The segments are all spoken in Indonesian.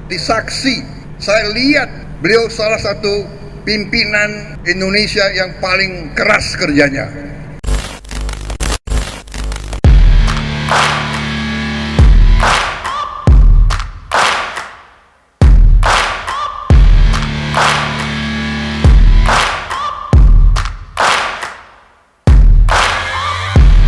disaksi. Saya lihat beliau salah satu pimpinan Indonesia yang paling keras kerjanya.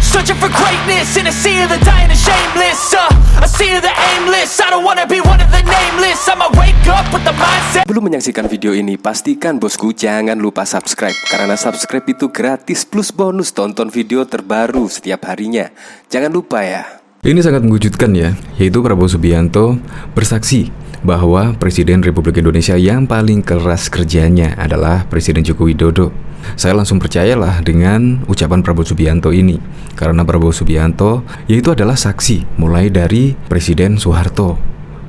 Searching for greatness in a sea of the dying and shameless, a sea of the aimless. I don't wanna be one of the nameless. I'ma wake up with the mindset. Belum menyaksikan video ini, pastikan bosku jangan lupa subscribe. Karena subscribe itu gratis plus bonus tonton video terbaru setiap harinya. Jangan lupa ya. Ini sangat mengejutkan ya, yaitu Prabowo Subianto bersaksi bahwa Presiden Republik Indonesia yang paling keras kerjanya adalah Presiden Joko Widodo. Saya langsung percayalah dengan ucapan Prabowo Subianto ini, karena Prabowo Subianto yaitu adalah saksi mulai dari Presiden Soeharto,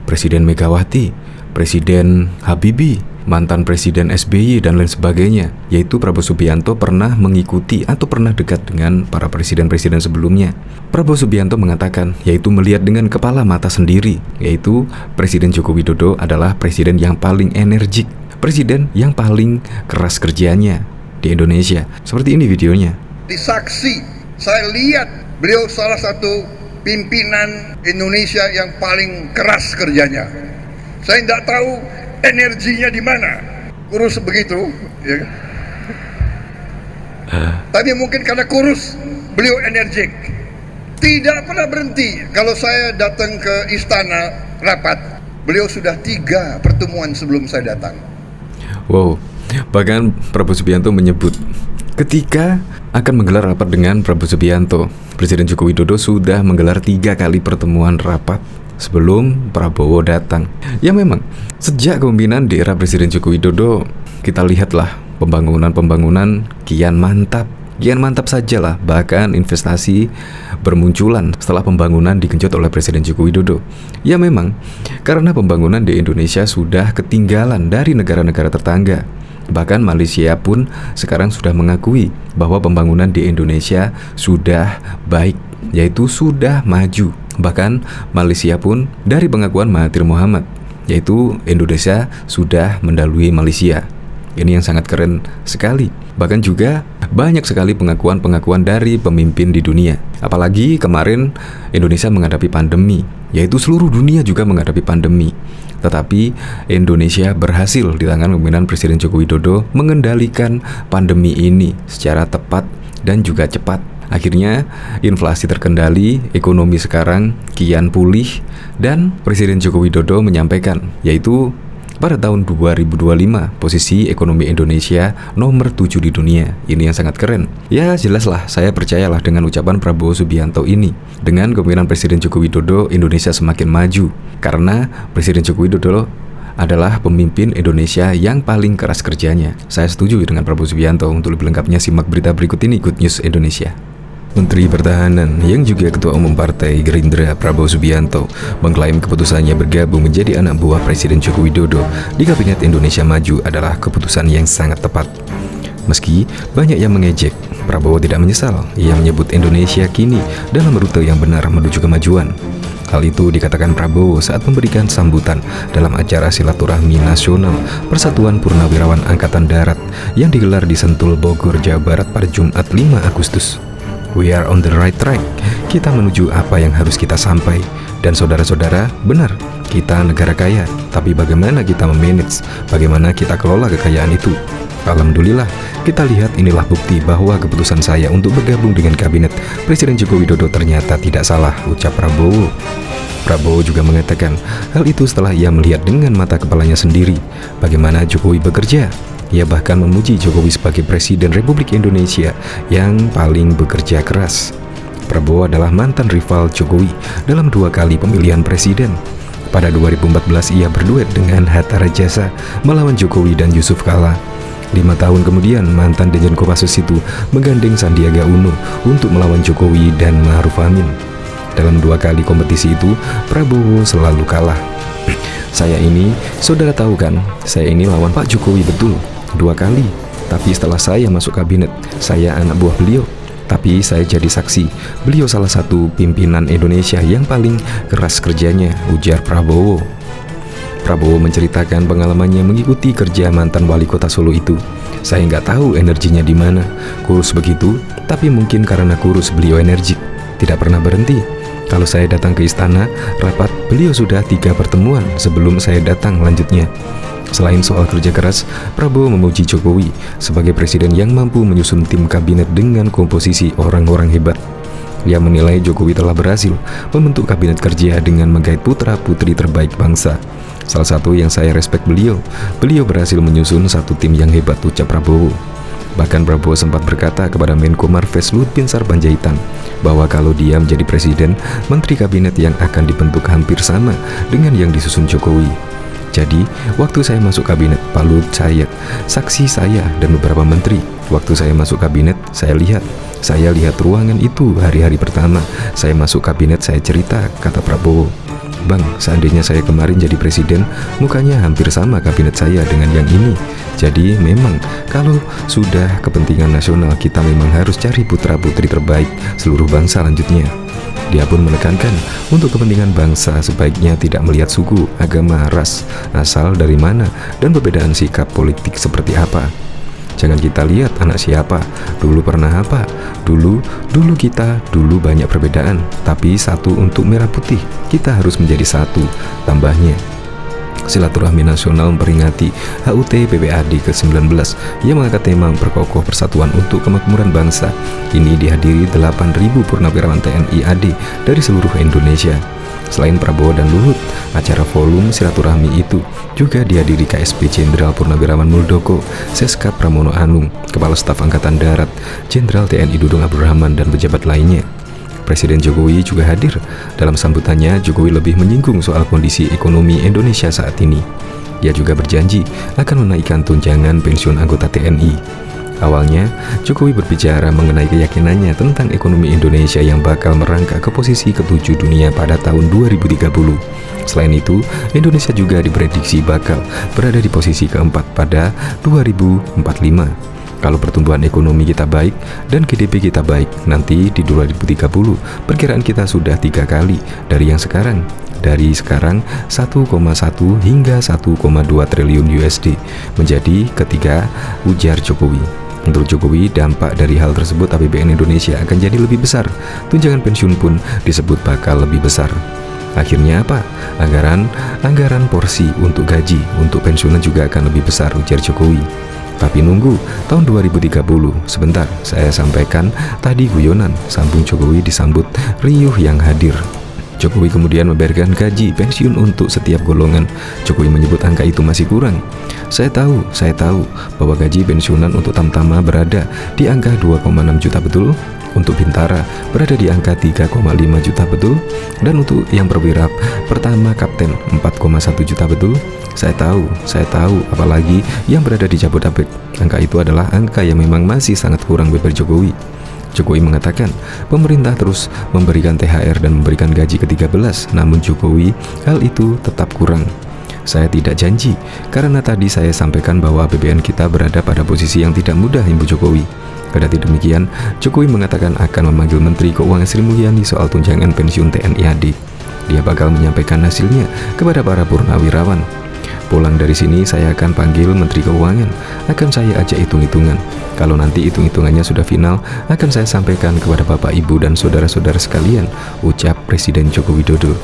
Presiden Megawati, Presiden Habibie, mantan Presiden SBY dan lain sebagainya. Yaitu Prabowo Subianto pernah mengikuti atau pernah dekat dengan para presiden-presiden sebelumnya. Prabowo Subianto mengatakan, yaitu melihat dengan kepala mata sendiri, yaitu Presiden Joko Widodo adalah presiden yang paling energik, presiden yang paling keras kerjanya di Indonesia. Seperti ini videonya. Disaksi, saya lihat beliau salah satu pimpinan Indonesia yang paling keras kerjanya. Saya tidak tahu energinya di mana, kurus begitu, ya. Tapi mungkin karena kurus, beliau energik. Tidak pernah berhenti. Kalau saya datang ke istana rapat, beliau sudah 3 pertemuan sebelum saya datang. Wow, bahkan Prabowo Subianto menyebut ketika akan menggelar rapat dengan Prabowo Subianto, Presiden Joko Widodo sudah menggelar 3 kali pertemuan rapat sebelum Prabowo datang. Ya memang, sejak kepemimpinan di era Presiden Joko Widodo, kita lihatlah pembangunan kian mantap sajalah. Bahkan investasi bermunculan setelah pembangunan digenjot oleh Presiden Joko Widodo. Ya memang, karena pembangunan di Indonesia sudah ketinggalan dari negara-negara tetangga. Bahkan Malaysia pun sekarang sudah mengakui bahwa pembangunan di Indonesia sudah baik, yaitu sudah maju. Bahkan Malaysia pun dari pengakuan Mahathir Mohamad, yaitu Indonesia sudah mendahului Malaysia. Ini yang sangat keren sekali. Bahkan juga banyak sekali pengakuan-pengakuan dari pemimpin di dunia. Apalagi kemarin Indonesia menghadapi pandemi, yaitu seluruh dunia juga menghadapi pandemi. Tetapi Indonesia berhasil di tangan kepemimpinan Presiden Joko Widodo mengendalikan pandemi ini secara tepat dan juga cepat. Akhirnya inflasi terkendali, ekonomi sekarang kian pulih, dan Presiden Joko Widodo menyampaikan, yaitu pada tahun 2025 posisi ekonomi Indonesia nomor 7 di dunia. Ini yang sangat keren. Ya jelaslah, saya percayalah dengan ucapan Prabowo Subianto ini. Dengan kepemimpinan Presiden Joko Widodo, Indonesia semakin maju. Karena Presiden Joko Widodo adalah pemimpin Indonesia yang paling keras kerjanya. Saya setuju dengan Prabowo Subianto. Untuk lebih lengkapnya simak berita berikut ini, Good News Indonesia. Menteri Pertahanan yang juga Ketua Umum Partai Gerindra Prabowo Subianto mengklaim keputusannya bergabung menjadi anak buah Presiden Joko Widodo di Kabinet Indonesia Maju adalah keputusan yang sangat tepat. Meski banyak yang mengejek, Prabowo tidak menyesal. Ia menyebut Indonesia kini dalam rute yang benar menuju kemajuan. Hal itu dikatakan Prabowo saat memberikan sambutan dalam acara silaturahmi nasional Persatuan Purnawirawan Angkatan Darat yang digelar di Sentul, Bogor, Jawa Barat pada Jumat 5 Agustus. We are on the right track. Kita menuju apa yang harus kita sampai. Dan saudara-saudara, benar, kita negara kaya. Tapi bagaimana kita memanage, bagaimana kita kelola kekayaan itu? Alhamdulillah, kita lihat inilah bukti bahwa keputusan saya untuk bergabung dengan Kabinet Presiden Joko Widodo ternyata tidak salah, ucap Prabowo. Prabowo juga mengatakan hal itu setelah ia melihat dengan mata kepalanya sendiri bagaimana Jokowi bekerja. Ia bahkan memuji Jokowi sebagai Presiden Republik Indonesia yang paling bekerja keras. Prabowo adalah mantan rival Jokowi dalam 2 kali pemilihan presiden. Pada 2014 ia berduet dengan Hatta Rajasa melawan Jokowi dan Yusuf Kala. 5 tahun kemudian mantan Dirjen Kopassus itu menggandeng Sandiaga Uno untuk melawan Jokowi dan Ma'ruf Amin. Dalam 2 kali kompetisi itu Prabowo selalu kalah. Saya ini, saudara tahu kan, saya ini lawan Pak Jokowi betul 2 kali. Tapi setelah saya masuk kabinet, saya anak buah beliau. Tapi saya jadi saksi, beliau salah satu pimpinan Indonesia yang paling keras kerjanya, ujar Prabowo. Prabowo menceritakan pengalamannya mengikuti kerja mantan wali kota Solo itu. Saya nggak tahu energinya di mana, kurus begitu, tapi mungkin karena kurus beliau energik, tidak pernah berhenti. Kalau saya datang ke istana, rapat, beliau sudah 3 pertemuan sebelum saya datang lanjutnya. Selain soal kerja keras, Prabowo memuji Jokowi sebagai presiden yang mampu menyusun tim kabinet dengan komposisi orang-orang hebat. Ia menilai Jokowi telah berhasil membentuk kabinet kerja dengan menggait putra-putri terbaik bangsa. Salah satu yang saya respek beliau berhasil menyusun satu tim yang hebat, ucap Prabowo. Bahkan Prabowo sempat berkata kepada Menko Marves Luhut Binsar Panjaitan bahwa kalau dia menjadi presiden, menteri kabinet yang akan dibentuk hampir sama dengan yang disusun Jokowi. Jadi, waktu saya masuk kabinet, Pak Luhut saksi saya dan beberapa menteri. Waktu saya masuk kabinet, saya lihat ruangan itu hari-hari pertama saya masuk kabinet, saya cerita, kata Prabowo. Bang, seandainya saya kemarin jadi presiden, mukanya hampir sama kabinet saya dengan yang ini. Jadi memang kalau sudah kepentingan nasional, kita memang harus cari putra-putri terbaik seluruh bangsa lanjutnya. Dia pun menekankan untuk kepentingan bangsa sebaiknya tidak melihat suku, agama, ras, asal dari mana, dan perbedaan sikap politik seperti apa. Jangan kita lihat anak siapa, dulu pernah apa, dulu banyak perbedaan, tapi satu untuk merah putih, kita harus menjadi satu, tambahnya. Silaturahmi nasional memperingati HUT PPAD ke-19 yang mengangkat tema memperkokoh persatuan untuk kemakmuran bangsa. Ini dihadiri 8.000 purnawirawan TNI AD dari seluruh Indonesia. Selain Prabowo dan Luhut, acara volume silaturahmi itu juga dihadiri KSP Jenderal Purnawirawan Muldoko, Seskap Pramono Anung, Kepala Staf Angkatan Darat, Jenderal TNI Dudung Abdurrahman, dan pejabat lainnya. Presiden Jokowi juga hadir. Dalam sambutannya, Jokowi lebih menyinggung soal kondisi ekonomi Indonesia saat ini. Ia juga berjanji akan menaikkan tunjangan pensiun anggota TNI. Awalnya, Jokowi berbicara mengenai keyakinannya tentang ekonomi Indonesia yang bakal merangkak ke posisi ke-7 dunia pada tahun 2030. Selain itu, Indonesia juga diprediksi bakal berada di posisi keempat pada 2045. Kalau pertumbuhan ekonomi kita baik dan GDP kita baik, nanti di 2030 perkiraan kita sudah 3 kali dari yang sekarang. Dari sekarang 1,1 hingga 1,2 triliun USD menjadi ketiga, ujar Jokowi. Menurut Jokowi, dampak dari hal tersebut APBN Indonesia akan jadi lebih besar. Tunjangan pensiun pun disebut bakal lebih besar. Akhirnya apa? Anggaran porsi untuk gaji, untuk pensiunan juga akan lebih besar, ujar Jokowi. Tapi nunggu tahun 2030. Sebentar, saya sampaikan tadi guyonan, sambung Jokowi disambut riuh yang hadir. Jokowi kemudian membayarkan gaji pensiun untuk setiap golongan. Jokowi menyebut angka itu masih kurang. Saya tahu bahwa gaji pensiunan untuk Tamtama berada di angka 2,6 juta, betul? Untuk Bintara berada di angka 3,5 juta, betul? Dan untuk yang perwira pertama Kapten 4,1 juta, betul? Saya tahu, apalagi yang berada di Jabodetabek. Angka itu adalah angka yang memang masih sangat kurang, beber Jokowi. Jokowi mengatakan pemerintah terus memberikan THR dan memberikan gaji ke-13, namun Jokowi hal itu tetap kurang. Saya tidak janji, karena tadi saya sampaikan bahwa APBN kita berada pada posisi yang tidak mudah, imbu Jokowi. Kendati demikian, Jokowi mengatakan akan memanggil Menteri Keuangan Sri Mulyani soal tunjangan pensiun TNI AD. Dia bakal menyampaikan hasilnya kepada para purnawirawan. Pulang dari sini saya akan panggil Menteri Keuangan, akan saya ajak hitung-hitungan. Kalau nanti hitung-hitungannya sudah final, akan saya sampaikan kepada Bapak, Ibu, dan saudara-saudara sekalian, ucap Presiden Joko Widodo.